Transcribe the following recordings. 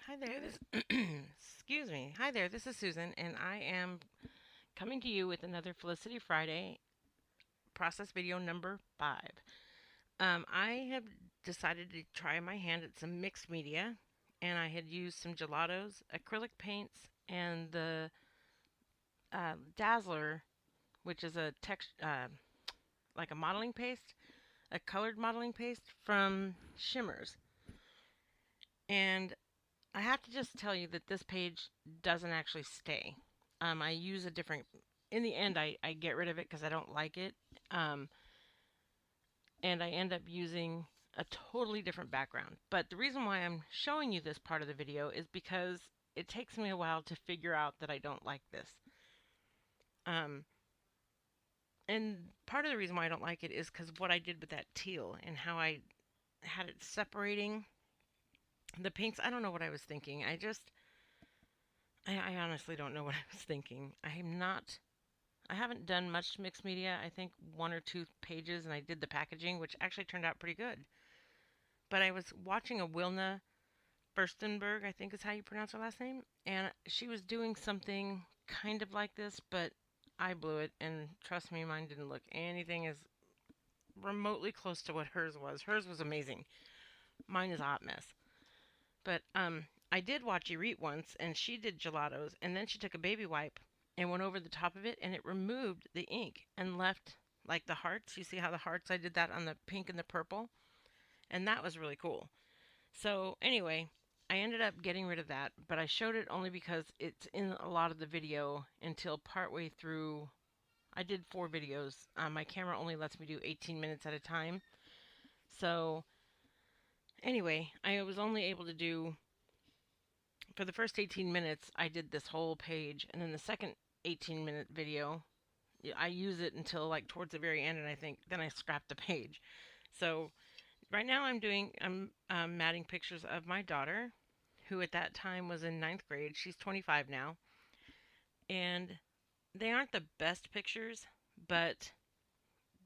Hi there, this excuse me. Hi there, this is Susan and I am coming to you with another Felicity Friday process video number 5. I have decided to try my hand at some mixed media, and I had used some gelatos, acrylic paints, and the Dazzler, which is a like a modeling paste, a colored modeling paste from Shimmers. And I have to just tell you that this page doesn't actually stay. I use a different. In the end, I get rid of it because I don't like it, um, and I end up using a totally different background. But the reason why I'm showing you this part of the video is because it takes me a while to figure out that I don't like this. Um, and part of the reason why I don't like it is because of what I did with that teal and how I had it separating the pinks. I don't know what I was thinking. I honestly don't know what I was thinking. I haven't done much mixed media. I think one or two pages, and I did the packaging, which actually turned out pretty good. But I was watching a Wilna Furstenberg, I think is how you pronounce her last name, and she was doing something kind of like this, but I blew it, and trust me, mine didn't look anything as remotely close to what hers was. Hers was amazing. Mine is a hot mess. But I did watch Irit once, and she did gelatos, and then she took a baby wipe and went over the top of it, and it removed the ink and left like the hearts. You see how the hearts? I did that on the pink and the purple, and that was really cool. So anyway, I ended up getting rid of that, but I showed it only because it's in a lot of the video until partway through. I did 4 videos. My camera only lets me do 18 minutes at a time. So anyway, I was only able to do for the first 18 minutes, I did this whole page, and then the second 18-minute video, I use it until like towards the very end, and I think then I scrap the page. So right now I'm matting pictures of my daughter, who at that time was in ninth grade. She's 25 now, and they aren't the best pictures, but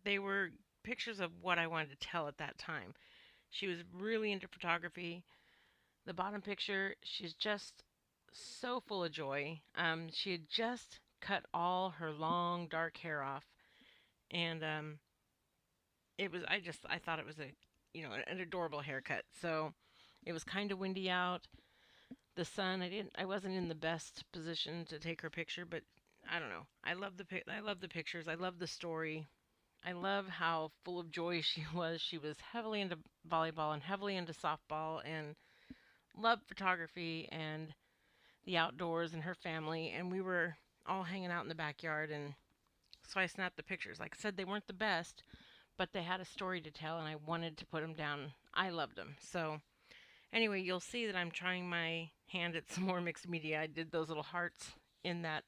they were pictures of what I wanted to tell at that time. She was really into photography. The bottom picture, she's just so full of joy. She had just cut all her long dark hair off, and it was I thought it was an adorable haircut. So it was kind of windy out. The sun, I wasn't in the best position to take her picture, but I don't know. I love the pictures. I love the story. I love how full of joy she was. She was heavily into volleyball and heavily into softball and loved photography and the outdoors and her family, and we were all hanging out in the backyard, and so I snapped the pictures. Like I said, they weren't the best, but they had a story to tell, and I wanted to put them down. I loved them. So anyway, you'll see that I'm trying my hand at some more mixed media. I did those little hearts in that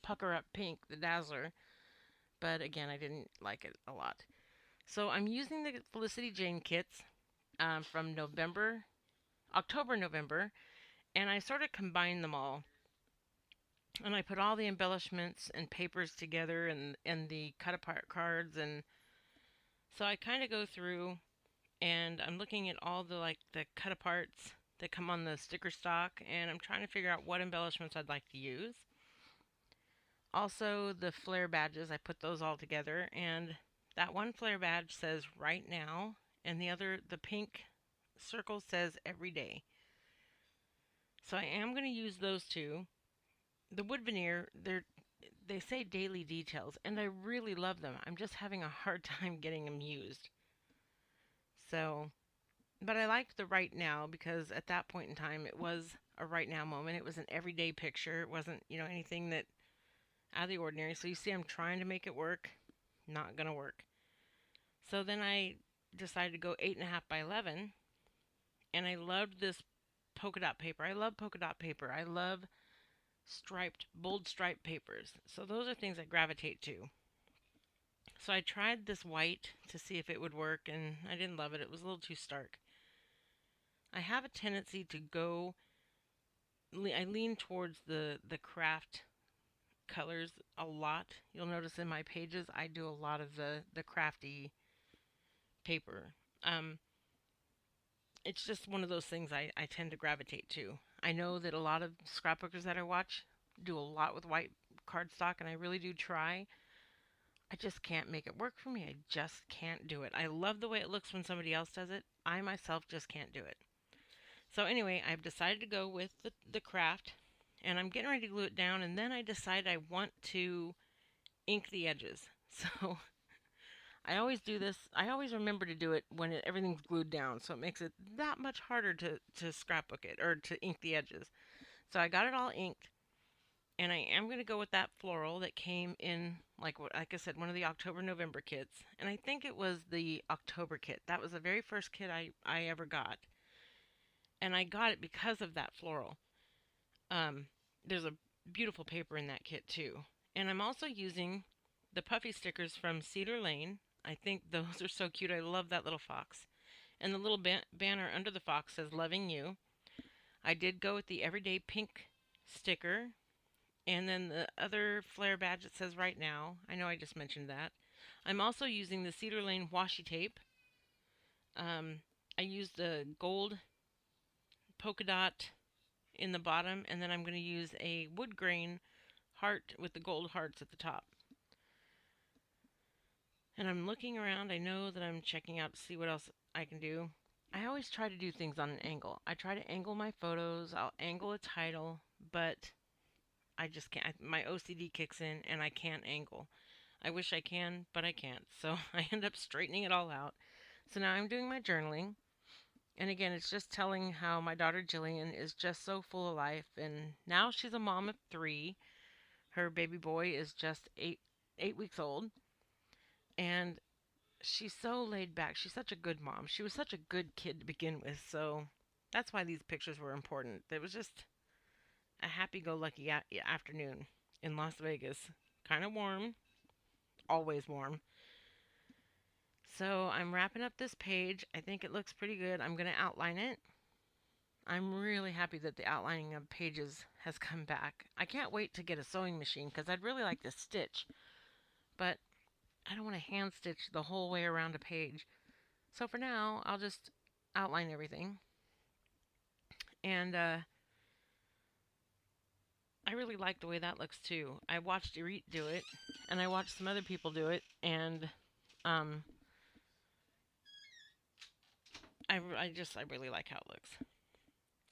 pucker up pink, the Dazzler, but again, I didn't like it a lot. So I'm using the Felicity Jane kits from October, November, and I sort of combined them all, and I put all the embellishments and papers together, and the cut apart cards, and so I kind of go through and I'm looking at all the cut aparts that come on the sticker stock, and I'm trying to figure out what embellishments I'd like to use. Also the flare badges, I put those all together, and that one flare badge says right now, and the pink circle says every day. So I am going to use those two. The wood veneer, they say daily details, and I really love them. I'm just having a hard time getting them used. So, but I liked the right now because at that point in time it was a right now moment. It was an everyday picture. It wasn't, anything that out of the ordinary. So you see I'm trying to make it work. Not going to work. So then I decided to go 8.5 by 11, and I loved this polka dot paper. I love polka dot paper. I love bold striped papers. So those are things I gravitate to. So I tried this white to see if it would work, and I didn't love it. It was a little too stark. I have a tendency to I lean towards the craft colors a lot. You'll notice in my pages I do a lot of the crafty paper. Um, It's just one of those things I tend to gravitate to. I know that a lot of scrapbookers that I watch do a lot with white cardstock, and I really do try. I just can't make it work for me. I just can't do it. I love the way it looks when somebody else does it. I myself just can't do it. So anyway, I've decided to go with the craft, and I'm getting ready to glue it down, and then I decide I want to ink the edges. So I always do this. I always remember to do it when everything's glued down, so it makes it that much harder to scrapbook it or to ink the edges. So I got it all inked, and I am going to go with that floral that came in, like I said, one of the October November kits, and I think it was the October kit. That was the very first kit I ever got, and I got it because of that floral. Um, there's a beautiful paper in that kit too, and I'm also using the puffy stickers from Cedar Lane. I think those are so cute. I love that little fox. And the little banner under the fox says "Loving You." I did go with the everyday pink sticker, and then the other flare badge that says "Right Now." I know I just mentioned that. I'm also using the Cedar Lane washi tape. Um, I used the gold polka dot in the bottom, and then I'm going to use a wood grain heart with the gold hearts at the top. And I'm looking around. I know that I'm checking out to see what else I can do. I always try to do things on an angle. I try to angle my photos. I'll angle a title, but I just can't. My OCD kicks in and I can't angle. I wish I can, but I can't. So I end up straightening it all out. So now I'm doing my journaling. And again, it's just telling how my daughter Jillian is just so full of life. And now she's a mom of three. Her baby boy is just eight weeks old. And she's so laid back. She's such a good mom. She was such a good kid to begin with. So that's why these pictures were important. It was just a happy-go-lucky afternoon in Las Vegas. Kind of warm, always warm. So I'm wrapping up this page. I think it looks pretty good. I'm going to outline it. I'm really happy that the outlining of pages has come back. I can't wait to get a sewing machine because I'd really like to stitch, but I don't want to hand stitch the whole way around a page. So for now, I'll just outline everything. And I really like the way that looks too. I watched Irit do it, and I watched some other people do it, and um, I really like how it looks.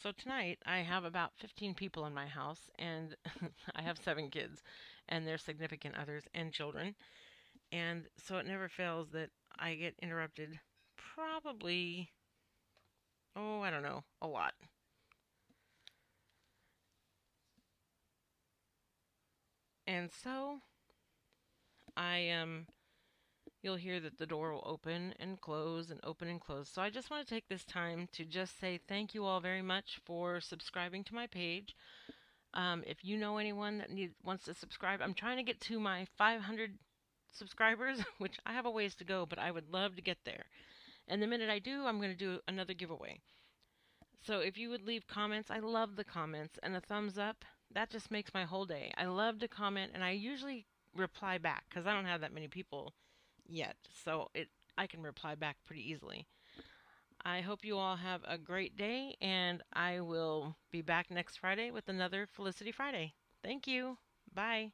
So tonight I have about 15 people in my house, and I have 7 kids, and their significant others and children, and so it never fails that I get interrupted. Probably, oh, I don't know, a lot. And so I you'll hear that the door will open and close and open and close. So I just want to take this time to just say thank you all very much for subscribing to my page. If you know anyone that wants to subscribe, I'm trying to get to my 500 subscribers, which I have a ways to go, but I would love to get there. And the minute I do, I'm going to do another giveaway. So if you would leave comments, I love the comments, and a thumbs up, that just makes my whole day. I love to comment, and I usually reply back because I don't have that many people yet, so I can reply back pretty easily. I hope you all have a great day, and I will be back next Friday with another Felicity Friday. Thank you. Bye.